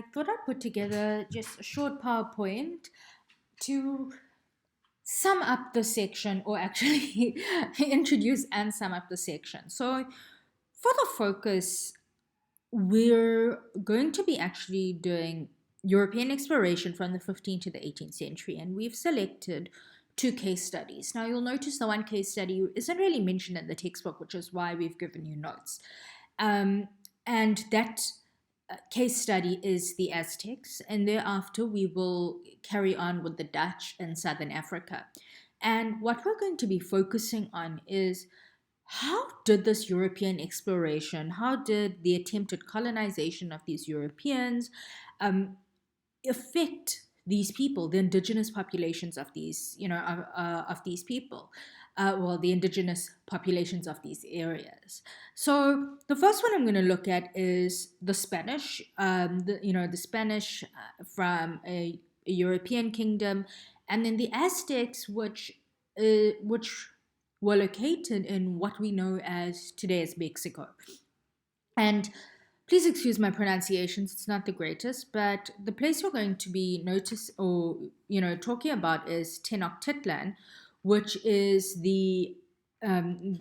I thought I'd put together just a short PowerPoint to sum up the section, or actually introduce and sum up the section. So, for the focus, we're going to be actually doing European exploration from the 15th to the 18th century, and we've selected two case studies. Now, you'll notice the one case study isn't really mentioned in the textbook, which is why we've given you notes. And that case study is the Aztecs, and thereafter we will carry on with the Dutch in southern Africa. And what we're going to be focusing on is how did this European exploration, how did the attempted colonization of these Europeans affect these people, the indigenous populations of these, of these people, the indigenous populations of these areas. So the first one I'm going to look at is the Spanish, the Spanish from a European kingdom, and then the Aztecs, which were located in what we know as today as Mexico. And please excuse my pronunciations, it's not the greatest, but the place we're going to be talking about is Tenochtitlan, which is the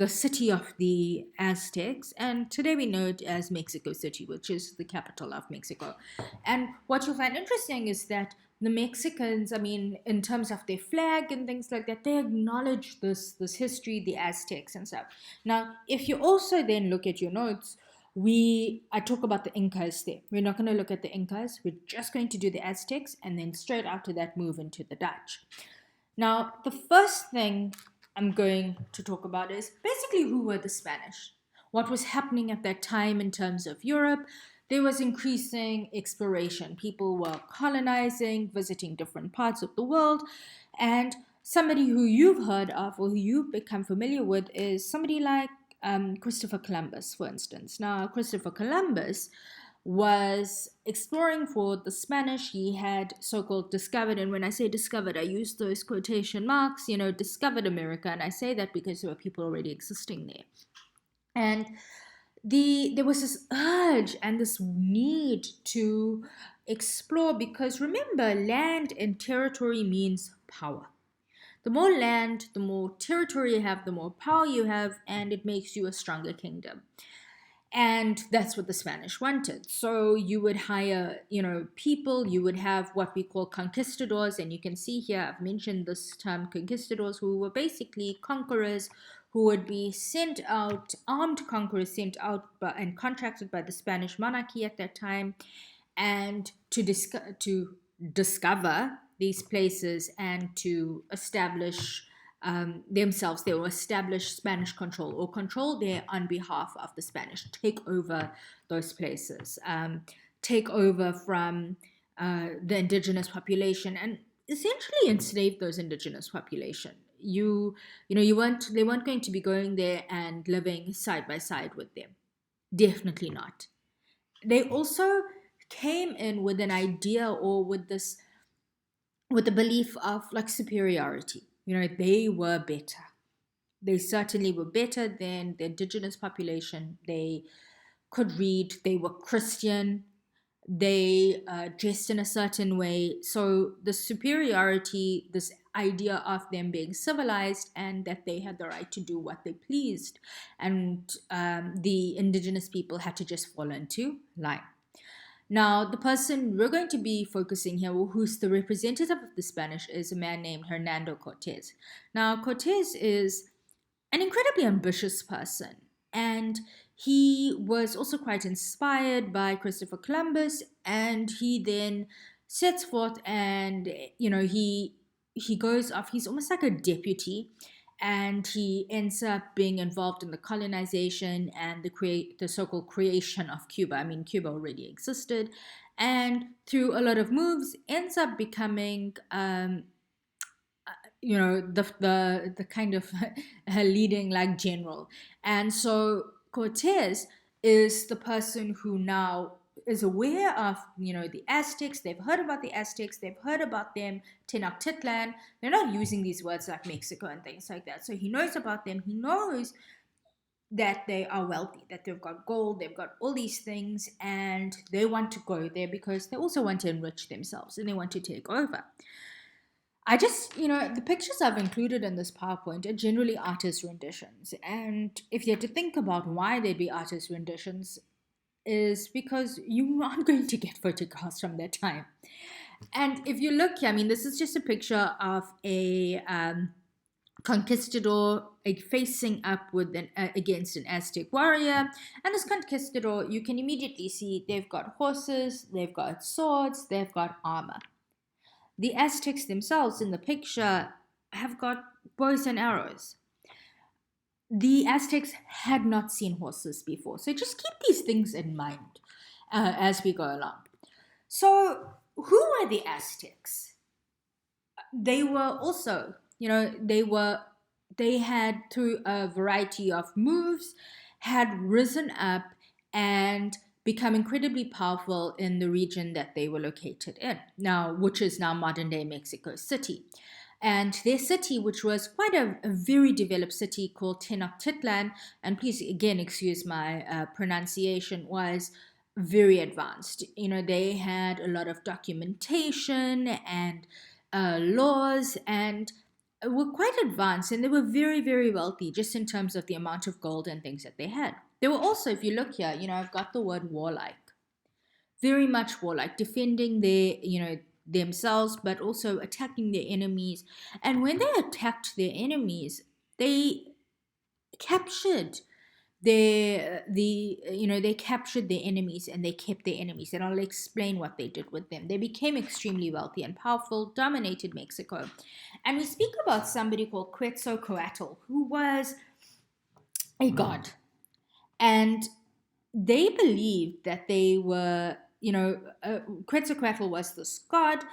city of the Aztecs, and today we know it as Mexico City, which is the capital of Mexico. And what you'll find interesting is that the Mexicans, I mean, in terms of their flag and things like that, they acknowledge this history, the Aztecs and stuff. Now, if you also then look at your notes, I talk about the Incas there. We're not going to look at the Incas. We're just going to do the Aztecs, and then straight after that move into the Dutch. Now, the first thing I'm going to talk about is basically who were the Spanish. What was happening at that time in terms of Europe? There was increasing exploration. People were colonizing, visiting different parts of the world, and somebody who you've heard of or who you've become familiar with is somebody like Christopher Columbus, for instance. Now, Christopher Columbus was exploring for the Spanish. He had so-called discovered, and when I say discovered, I use those quotation marks, discovered America, and I say that because there were people already existing there. And there was this urge and this need to explore, because remember, land and territory means power. The more land, the more territory you have, the more power you have, and it makes you a stronger kingdom. And that's what the Spanish wanted. So you would hire, people, you would have what we call conquistadors. And you can see here, I've mentioned this term conquistadors, who were basically conquerors who would be sent out, armed conquerors sent out and contracted by the Spanish monarchy at that time, and to discover these places and to establish themselves. They will establish Spanish control, or control there on behalf of the Spanish, take over those places, take over from the indigenous population, and essentially enslave those indigenous population. They weren't going to be going there and living side by side with them. Definitely not. They also came in with an idea, or with the belief of like superiority. They were better. They certainly were better than the indigenous population. They could read. They were Christian. They dressed in a certain way. So the superiority, this idea of them being civilized and that they had the right to do what they pleased, and the indigenous people had to just fall into line. Now, the person we're going to be focusing here, who's the representative of the Spanish, is a man named Hernando Cortés. Now, Cortés is an incredibly ambitious person, and he was also quite inspired by Christopher Columbus, and he then sets forth, and he goes off. He's almost like a deputy, and he ends up being involved in the colonization and the so-called creation of Cuba. I mean, Cuba already existed, and through a lot of moves, ends up becoming the kind of leading like general. And so Cortés is the person who now is aware of the Aztecs. They've heard about the Aztecs. They've heard about them, Tenochtitlan. They're not using these words like Mexico and things like that. So he knows about them. He knows that they are wealthy, that they've got gold, they've got all these things, and they want to go there because they also want to enrich themselves and they want to take over. I just, the pictures I've included in this PowerPoint are generally artist renditions. And if you had to think about why they'd be artist renditions, is because you aren't going to get photographs from that time. And if you look, I mean, this is just a picture of a conquistador facing up with against an Aztec warrior. And this conquistador, you can immediately see they've got horses, they've got swords, they've got armor. The Aztecs themselves in the picture have got bows and arrows. The Aztecs had not seen horses before. So just keep these things in mind as we go along. So, who were the Aztecs? They were also, they had, through a variety of moves, had risen up and become incredibly powerful in the region that they were located in now, which is now modern day Mexico City. And their city, which was quite a very developed city called Tenochtitlan, and please again excuse my pronunciation, was very advanced. They had a lot of documentation and laws, and were quite advanced, and they were very, very wealthy just in terms of the amount of gold and things that they had. They were also, if you look here, I've got the word warlike, very much warlike, defending their, themselves, but also attacking their enemies. And when they attacked their enemies, they captured they captured their enemies and they kept their enemies, and I'll explain what they did with them. They became extremely wealthy and powerful, dominated Mexico. And we speak about somebody called Quetzalcoatl, who was a god. And they believed that they were, Quetzalcoatl was this god,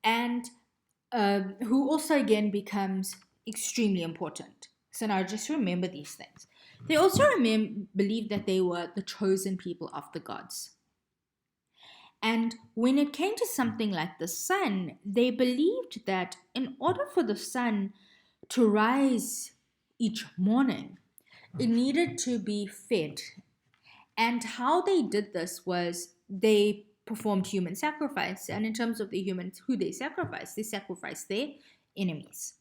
and who also again becomes extremely important. So now just remember these things. They also believed that they were the chosen people of the gods. And when it came to something like the sun, they believed that in order for the sun to rise each morning, it needed to be fed. And how they did this was they performed human sacrifice. And in terms of the humans who they sacrificed their enemies.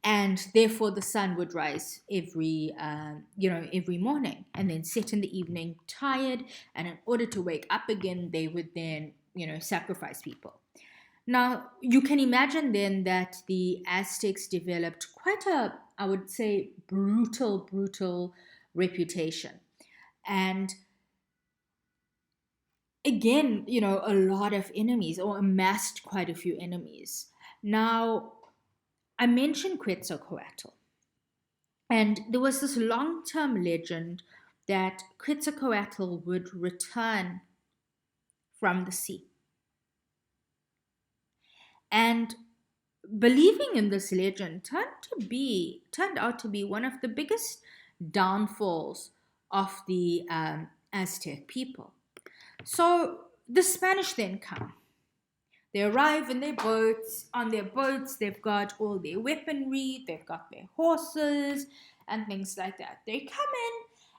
And therefore the sun would rise every morning and then set in the evening tired. And in order to wake up again, they would then, sacrifice people. Now, you can imagine then that the Aztecs developed quite a, I would say, brutal reputation. And again, a lot of enemies, or amassed quite a few enemies. Now, I mentioned Quetzalcoatl, and there was this long-term legend that Quetzalcoatl would return from the sea. And believing in this legend turned out to be one of the biggest downfalls of the Aztec people. So the Spanish then come. They arrive in their boats. On their boats, they've got all their weaponry, they've got their horses, and things like that. They come in,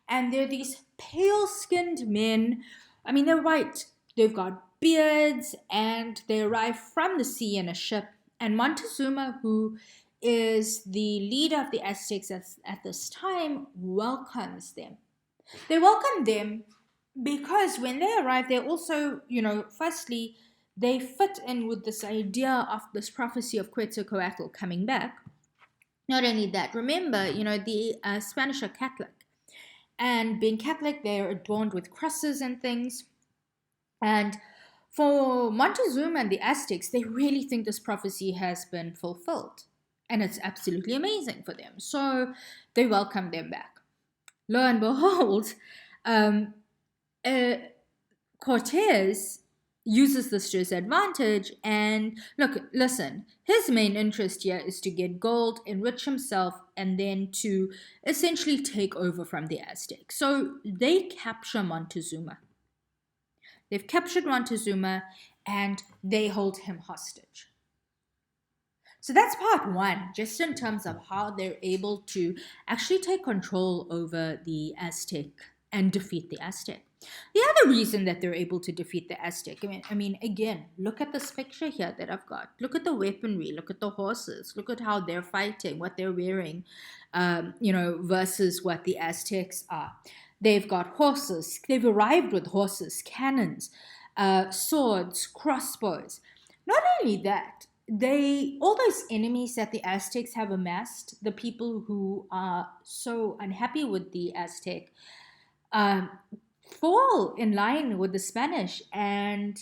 and they're these pale-skinned men. I mean, they're white. They've got beards, and they arrive from the sea in a ship. And Montezuma, who is the leader of the Aztecs at this time, welcomes them. They welcome them because when they arrive, they also, firstly, they fit in with this idea of this prophecy of Quetzalcoatl coming back. Not only that, remember, the Spanish are Catholic. And being Catholic, they're adorned with crosses and things. And for Montezuma and the Aztecs, they really think this prophecy has been fulfilled. And it's absolutely amazing for them. So they welcome them back. Lo and behold, Cortez uses this to his advantage, and listen, his main interest here is to get gold, enrich himself, and then to essentially take over from the Aztecs. So they capture Montezuma. They've captured Montezuma, and they hold him hostage. So that's part one, just in terms of how they're able to actually take control over the Aztec and defeat the Aztec. The other reason that they're able to defeat the Aztec, I mean, again, look at this picture here that I've got. Look at the weaponry. Look at the horses. Look at how they're fighting, what they're wearing, versus what the Aztecs are. They've got horses. They've arrived with horses, cannons, swords, crossbows. Not only that, all those enemies that the Aztecs have amassed, the people who are so unhappy with the Aztec, um, fall in line with the Spanish and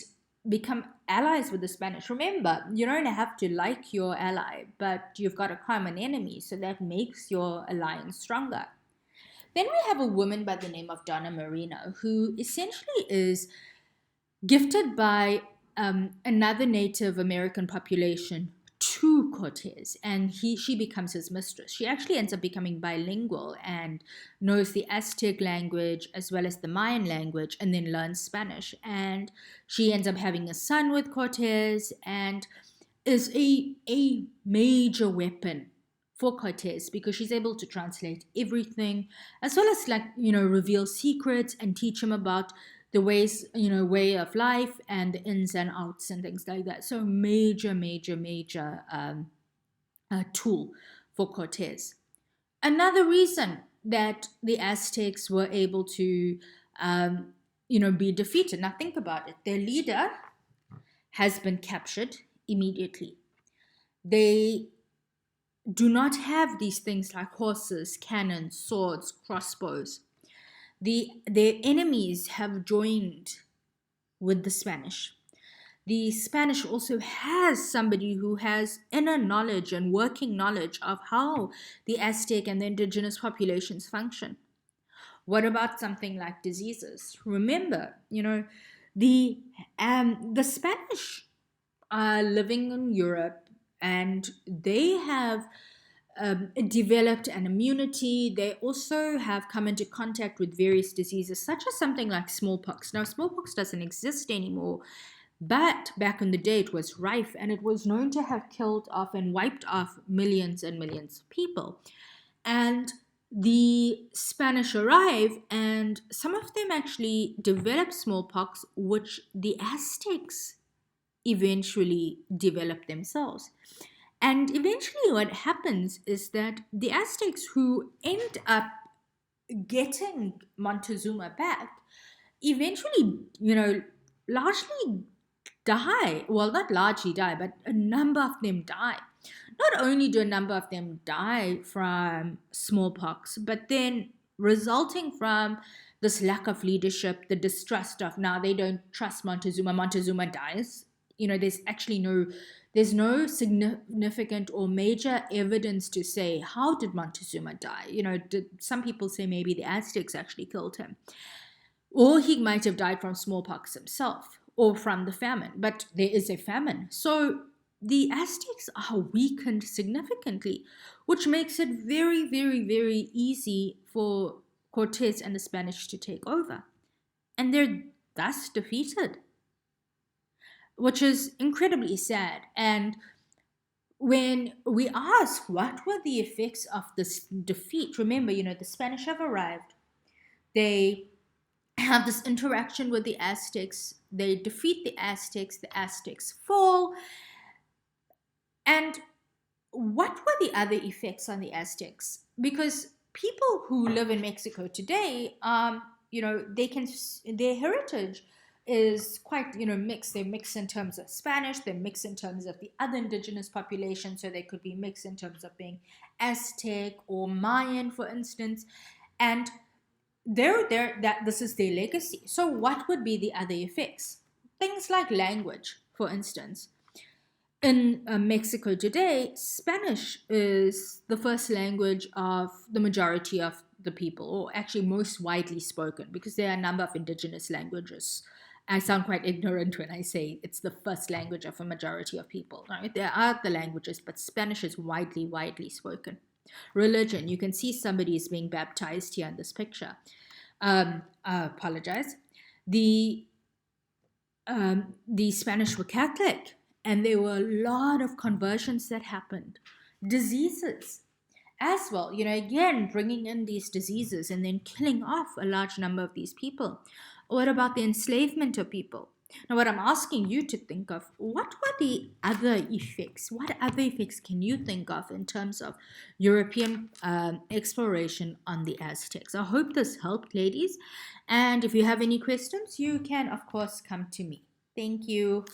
become allies with the Spanish. Remember, you don't have to like your ally, but you've got a common enemy, so that makes your alliance stronger. Then we have a woman by the name of Donna Marino, who essentially is gifted by another Native American population to Cortez, and she becomes his mistress. She actually ends up becoming bilingual and knows the Aztec language as well as the Mayan language, and then learns Spanish. And she ends up having a son with Cortez, and is a major weapon for Cortez because she's able to translate everything, as well as reveal secrets and teach him about the way of life and the ins and outs and things like that. So major, major, major tool for Cortez. Another reason that the Aztecs were able to, be defeated. Now think about it. Their leader has been captured immediately. They do not have these things like horses, cannons, swords, crossbows. Their enemies have joined with the Spanish. The Spanish also has somebody who has inner knowledge and working knowledge of how the Aztec and the indigenous populations function. What about something like diseases? Remember, the Spanish are living in Europe, and they have developed an immunity. They also have come into contact with various diseases, such as something like smallpox. Now, smallpox doesn't exist anymore, but back in the day it was rife, and it was known to have killed off and wiped off millions and millions of people. And the Spanish arrive, and some of them actually develop smallpox, which the Aztecs eventually develop themselves. And eventually, what happens is that the Aztecs, who end up getting Montezuma back, eventually, largely die. Well, not largely die, but a number of them die. Not only do a number of them die from smallpox, but then resulting from this lack of leadership, the distrust of now they don't trust Montezuma. Montezuma dies. There's no significant or major evidence to say how did Montezuma die. Some people say maybe the Aztecs actually killed him, or he might have died from smallpox himself or from the famine. But there is a famine, so the Aztecs are weakened significantly, which makes it very, very, very easy for Cortez and the Spanish to take over, and they're thus defeated, which is incredibly sad. And when we ask what were the effects of this defeat, remember, the Spanish have arrived. They have this interaction with the Aztecs. They defeat the Aztecs fall. And what were the other effects on the Aztecs? Because people who live in Mexico today, their heritage is quite, mixed. They're mixed in terms of Spanish, they're mixed in terms of the other indigenous population, so they could be mixed in terms of being Aztec or Mayan, for instance. And this is their legacy. So what would be the other effects? Things like language, for instance. In Mexico today, Spanish is the first language of the majority of the people, or actually most widely spoken, because there are a number of indigenous languages. I sound quite ignorant when I say it's the first language of a majority of people. Right? There are other languages, but Spanish is widely, widely spoken. Religion, you can see somebody is being baptized here in this picture. I apologize. The Spanish were Catholic, And there were a lot of conversions that happened. Diseases as well, again, bringing in these diseases and then killing off a large number of these people. What about the enslavement of people? Now, what I'm asking you to think of, what were the other effects? What other effects can you think of in terms of European exploration on the Aztecs? I hope this helped, ladies. And if you have any questions, you can, of course, come to me. Thank you.